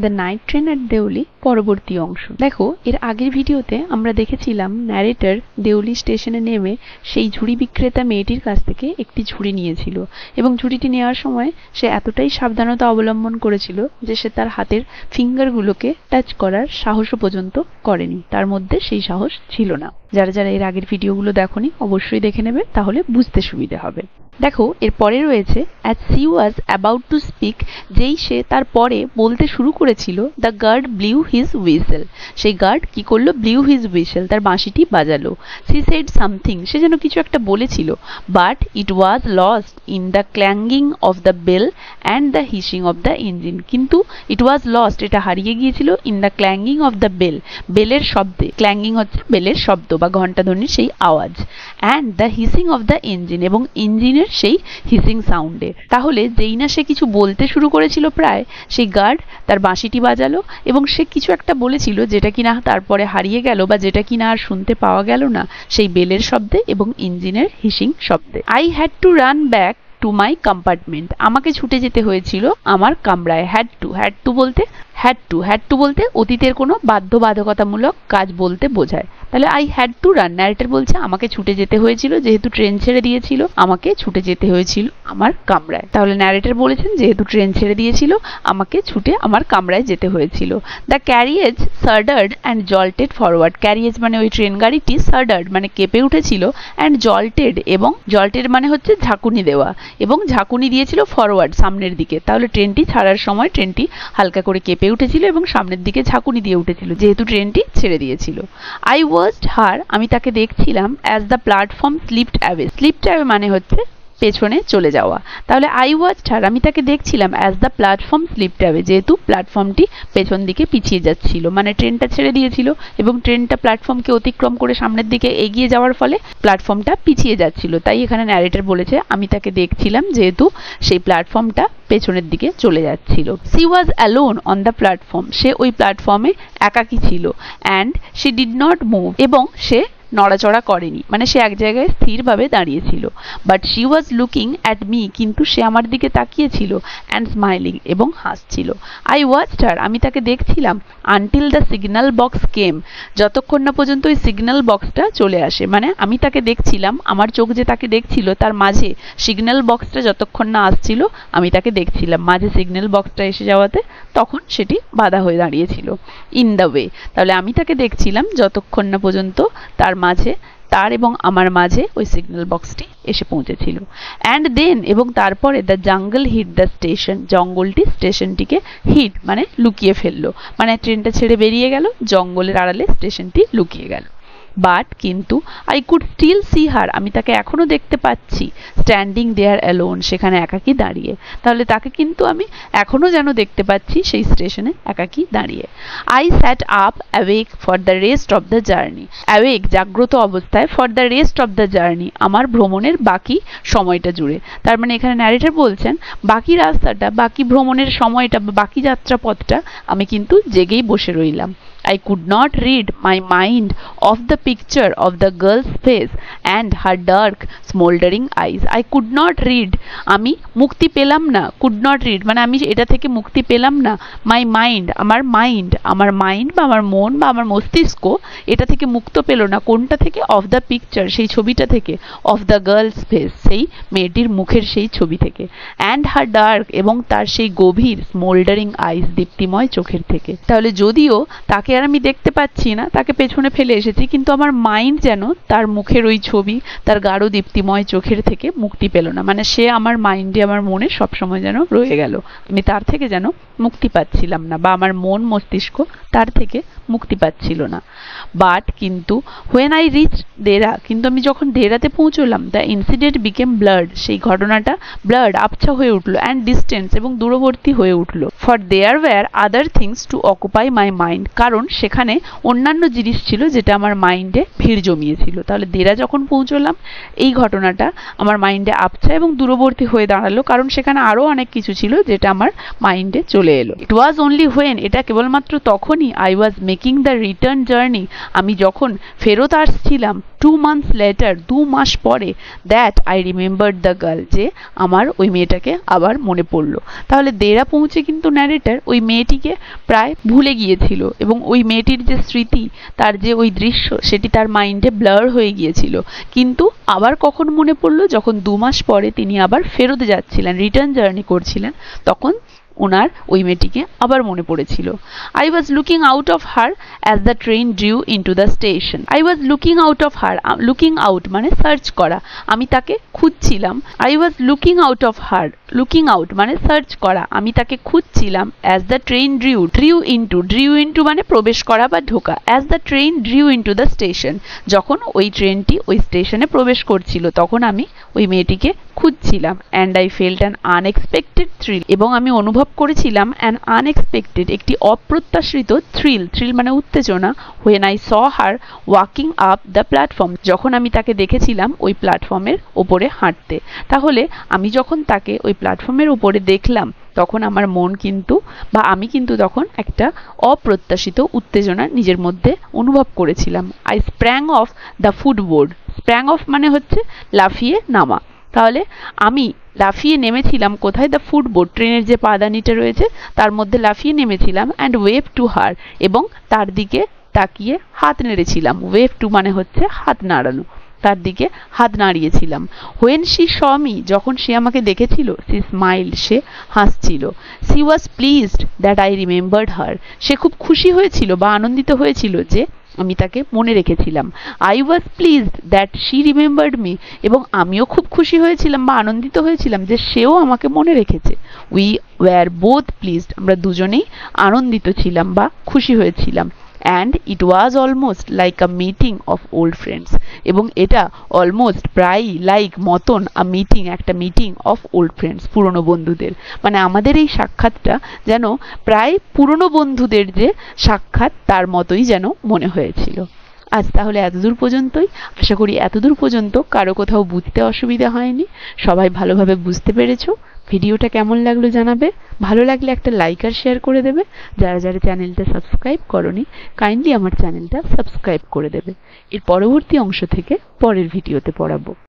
The night train at Deoli পরবর্তী অংশ। দেখো, এর আগের ভিডিওতে আমরা দেখেছিলাম ন্যারেটর দেউলি স্টেশনে নেমে সেই ঝুড়ি বিক্রেতা মেয়েটির কাছ থেকে একটি ঝুড়ি নিয়েছিল এবং ঝুড়িটি নেওয়ার সময় সে এতটাই সাবধানতা অবলম্বন করেছিল যে সে তার হাতের ফিঙ্গারগুলোকে টাচ করার সাহসও পর্যন্ত করেনি। তার মধ্যে সেই সাহস ছিল না। যারা যারা এর আগের ভিডিওগুলো দেখোনি অবশ্যই দেখে নেবে, তাহলে বুঝতে সুবিধে হবে। দেখো, এর পরে রয়েছে as she was about to speak, যেই সে তার পরে বলতে শুরু করেছিল, the guard blew his whistle. সেই গার্ড কি করলো? ব্লিউ হিজ হুইসেল, তার বাঁশিটি বাজালো। সি সেড সামথিং, সে যেন কিছু একটা বলেছিল, but it was lost in the clanging of the bell and the hissing of the engine. কিন্তু ইট ওয়াজ লস্ট, এটা হারিয়ে গিয়েছিল, in the clanging of the bell, বেলের শব্দে। ক্ল্যাঙ্গিং হচ্ছে বেলের শব্দ বা ঘণ্টাধ্বনির সেই আওয়াজ, and the hissing of the engine, এবং ইঞ্জিনের সেই হিসিং সাউন্ডে। তাহলে যেই না সে কিছু বলতে শুরু করেছিল প্রায়, সেই গার্ড তার বাঁশিটি বাজালো এবং সে কিছু একটা বলেছিল যেটা কিনা তারপরে হারিয়ে গেল বা যেটা কিনা আর শুনতে পাওয়া গেল না সেই বেলের শব্দে এবং ইঞ্জিনের হিসিং শব্দে। I had to run back to my compartment, আমাকে ছুটে যেতে হয়েছিল আমার কামরায়। হ্যাড টু বলতে অতীতের কোনো বাধ্যবাধকতামূলক কাজ বলতে বোঝায়। তাহলে I had to run, narrator বলছে আমাকে ছুটে যেতে হয়েছিল, যেহেতু ট্রেন ছেড়ে দিয়েছিল আমাকে ছুটে যেতে হয়েছিল আমার কামরায়। তাহলে ন্যারেটর বলেছেন যেহেতু ট্রেন ছেড়ে দিয়েছিল আমাকে ছুটে আমার কামরায় যেতে হয়েছিল। The carriage shuddered and jolted forward, carriage মানে ওই ট্রেন গাড়িটি, সার্ডার্ড মানে কেঁপে উঠেছিল, অ্যান্ড জল্টেড, এবং জল্টেড মানে হচ্ছে ঝাঁকুনি দেওয়া, এবং ঝাঁকুনি দিয়েছিল ফরওয়ার্ড সামনের দিকে। তাহলে ট্রেনটি ছাড়ার সময় ট্রেনটি হালকা করে কেঁপে উঠেছিল এবং সামনের দিকে ঝাঁকুনি দিয়ে উঠেছিল যেহেতু ট্রেনটি ছেড়ে দিয়েছিল। আই ওয়াচড হার, আমি তাকে দেখছিলাম, as the platform slipped away, slipped away মানে হচ্ছে পেছনে চলে যাওয়া। তাহলে আই ওয়াচড হার, আমি তাকে দেখছিলাম, as the platform slipped away, যেহেতু প্ল্যাটফর্মটি পেছন দিকে পিছিয়ে যাচ্ছিল, মানে ট্রেনটা ছেড়ে দিয়েছিল এবং ট্রেনটা প্ল্যাটফর্মকে অতিক্রম করে সামনের দিকে এগিয়ে যাওয়ার ফলে প্ল্যাটফর্মটা পিছিয়ে যাচ্ছিল। তাই এখানে ন্যারেটর বলেছে আমি তাকে দেখছিলাম যেহেতু সেই প্ল্যাটফর্মটা পেছনের দিকে চলে যাচ্ছিল। She was alone on the platform, সে ওই প্ল্যাটফর্মে একাকী ছিল। And she did not move, এবং সে নড়াচড়া করেনি, মানে সে এক জায়গায় স্থিরভাবে দাঁড়িয়েছিল। But she was looking at me, কিন্তু সে আমার দিকে তাকিয়েছিল, অ্যান্ড স্মাইলিং, এবং হাসছিল। আই ওয়াচড হার, আমি তাকে দেখছিলাম, until the signal box came, যতক্ষণ না পর্যন্ত ওই সিগন্যাল বক্সটা চলে আসে। মানে আমি তাকে দেখছিলাম, আমার চোখ যে তাকে দেখছিল তার মাঝে সিগন্যাল বক্সটা যতক্ষণ না আসছিল আমি তাকে দেখছিলাম, মাঝে সিগন্যাল বক্সটা এসে যাওয়াতে তখন সেটি বাধা হয়ে দাঁড়িয়েছিল। ইন দ্য ওয়ে, তাহলে আমি তাকে দেখছিলাম যতক্ষণ না পর্যন্ত তার মাঝে, তার এবং আমার মাঝে ওই সিগন্যাল বক্সটি এসে পৌঁছেছিল। অ্যান্ড দেন, এবং তারপরে the jungle hit the station, জঙ্গলটি স্টেশনটিকে হিট মানে লুকিয়ে ফেললো, মানে ট্রেনটা ছেড়ে বেরিয়ে গেল, জঙ্গলের আড়ালে স্টেশনটি লুকিয়ে গেল। বাট কিন্তু আই কুড স্টিল সি হার, আমি তাকে এখনো দেখতে পাচ্ছি, স্ট্যান্ডিং দেয়ার অ্যালোন, সেখানে একাকী দাঁড়িয়ে। তাহলে তাকে কিন্তু আমি এখনো যেন দেখতে পাচ্ছি সেই স্টেশনে একাকী দাঁড়িয়ে। I sat up awake for the rest of the journey, awake জাগ্রত অবস্থায়, for the rest of the journey আমার ভ্রমণের বাকি সময়টা জুড়ে। তার মানে এখানে ন্যারেটর বলছেন বাকি রাস্তাটা, বাকি ভ্রমণের সময়টা বা বাকি যাত্রাপথটা আমি কিন্তু জেগেই বসে রইলাম। I could not rid my mind of the picture of the girl's face and her dark smoldering eyes. I could not rid, আমি মুক্তি পেলাম না, could not rid মানে আমি এটা থেকে মুক্তি পেলাম না, my mind, আমার মাইন্ড বা আমার মন বা আমার মস্তিষ্ক এটা থেকে মুক্ত পেল না। কোনটা থেকে? of the picture, সেই ছবিটা থেকে, of the girl's face, সেই মেয়েটির মুখের সেই ছবি থেকে, and her dark, এবং তার সেই গভীর smoldering eyes, দীপ্তিময় চোখের থেকে। তাহলে যদিও তাকে আর আমি দেখতে পাচ্ছি না, তাকে পেছনে ফেলে এসেছি, কিন্তু আমার মাইন্ড যেন তার মুখের ওই ছবি, তার গাঢ় দীপ্তিময় চোখের থেকে মুক্তি পেল না, মানে সে আমার মাইন্ডে, আমার মনে সবসময় যেন রয়ে গেল, আমি তার থেকে যেন মুক্তি পাচ্ছিলাম না, বা আমার মন মস্তিষ্ক তার থেকে মুক্তি পাচ্ছিল না। বাট কিন্তু হোয়েন আই রিচ দেরা, কিন্তু আমি যখন দেরাতে পৌঁছলাম, দ্য ইনসিডেন্ট বিকেম ব্লার্ড, সেই ঘটনাটা ব্লার্ড আবছা হয়ে উঠলো, অ্যান্ড ডিস্টেন্স, এবং দূরবর্তী হয়ে উঠলো। For there were other things to occupy my mind, কারণ সেখানে অন্যান্য জিনিস ছিল যেটা আমার মাইন্ডে ভিড় জমিয়েছিল। তাহলে দেরা যখন পৌঁছলাম এই ঘটনাটা আমার মাইন্ডে আপছা এবং দূরবর্তী হয়ে দাঁড়ালো, কারণ সেখানে আরো অনেক কিছু ছিল যেটা আমার মাইন্ডে চলে এলো। ইট ওয়াজ অনলি হোয়েন, এটা কেবলমাত্র তখনই, I was making the return journey, আমি যখন ফেরত আসছিলাম 2 months later, 2 মাস পরে, that I remembered the girl, যে আমার ওই মেয়েটাকে আবার মনে পড়লো। তাহলে দেরা পৌঁছে কিন্তু ন্যারেটর ওই মেয়েটিকে প্রায় ভুলে গিয়েছিল এবং ওই মেয়েটির যে স্মৃতি, তার যে ওই দৃশ্য, সেটি তার মাইন্ডে ব্লার হয়ে গিয়েছিল। কিন্তু আবার কখন মনে পড়লো? যখন 2 মাস পরে তিনি আবার ফেরত যাচ্ছিলেন, রিটার্ন জার্নি করছিলেন, তখন ওনার ওই মেয়েটিকে আবার মনে পড়েছিল। I was looking out of her as the train drew into the station. I was looking out of her, looking out মানে সার্চ করা, আমি তাকে খুঁজছিলাম। I was looking out of her, looking out মানে সার্চ করা, আমি তাকে খুঁজছিলাম। As the train drew, drew into মানে প্রবেশ করা বা ঢোকা। As the train drew into the station, যখন ওই ট্রেনটি ওই স্টেশনে প্রবেশ করছিল তখন আমি ওই মেয়েটিকে খুঁজছিলাম। And I felt an unexpected thrill, এবং আমি অনুভব করেছিলাম অ্যান আনএক্সপেক্টেড একটি অপ্রত্যাশিত থ্রিল, থ্রিল মানে উত্তেজনা, when I saw her walking up the platform, যখন আমি তাকে দেখেছিলাম ওই প্ল্যাটফর্মের ওপরে হাঁটতে। তাহলে আমি যখন তাকে ওই প্ল্যাটফর্মের উপরে দেখলাম তখন আমার মন কিন্তু বা আমি কিন্তু তখন একটা অপ্রত্যাশিত উত্তেজনা নিজের মধ্যে অনুভব করেছিলাম। I sprang of the ফুটবোর্ড, sprang of মানে হচ্ছে লাফিয়ে নামা। তাহলে আমি লাফিয়ে নেমেছিলাম কোথায়? দ্য ফুটবোর্ড, ট্রেনের যে পাদানিটা রয়েছে তার মধ্যে লাফিয়ে নেমেছিলাম। অ্যান্ড ওয়েভ টু হার, এবং তার দিকে তাকিয়ে হাত নেড়েছিলাম। ওয়েভ টু মানে হচ্ছে হাত নাড়ানো, তার দিকে হাত নাড়িয়েছিলাম। হোয়েন শি স মি, যখন সে আমাকে দেখেছিল, সি স্মাইল্ড, সে হাসছিল। She was pleased that I remembered her, সে খুব খুশি হয়েছিল বা আনন্দিত হয়েছিল যে আমি তাকে মনে রেখেছিলাম। I was pleased that she remembered me, এবং আমিও খুব খুশি হয়েছিলাম বা আনন্দিত হয়েছিলাম যে সেও আমাকে মনে রেখেছে। উই ওয়্যার বোথ প্লিজড, আমরা দুজনেই আনন্দিত ছিলাম বা খুশি হয়েছিলাম। And it was almost like a meeting of old friends, এবং এটা অলমোস্ট প্রায়ই লাইক মতন আ মিটিং, একটা মিটিং অফ ওল্ড ফ্রেন্ডস, পুরনো বন্ধুদের। মানে আমাদের এই সাক্ষাৎটা যেন প্রায় পুরনো বন্ধুদের যে সাক্ষাৎ তার মতোই যেন মনে হয়েছিল। আজ তাহলে এতদূর পর্যন্তই। আশা করি এতদূর পর্যন্ত কারো কোথাও বুঝতে অসুবিধা হয়নি, সবাই ভালোভাবে বুঝতে পেরেছো। ভিডিওটা কেমন লাগলো জানাবে, ভালো লাগলে একটা লাইক আর শেয়ার করে দেবে। যারা যারা চ্যানেলটা সাবস্ক্রাইব করনি কাইন্ডলি আমার চ্যানেলটা সাবস্ক্রাইব করে দেবে। এর পরবর্তী অংশ থেকে পরের ভিডিওতে পড়াবো।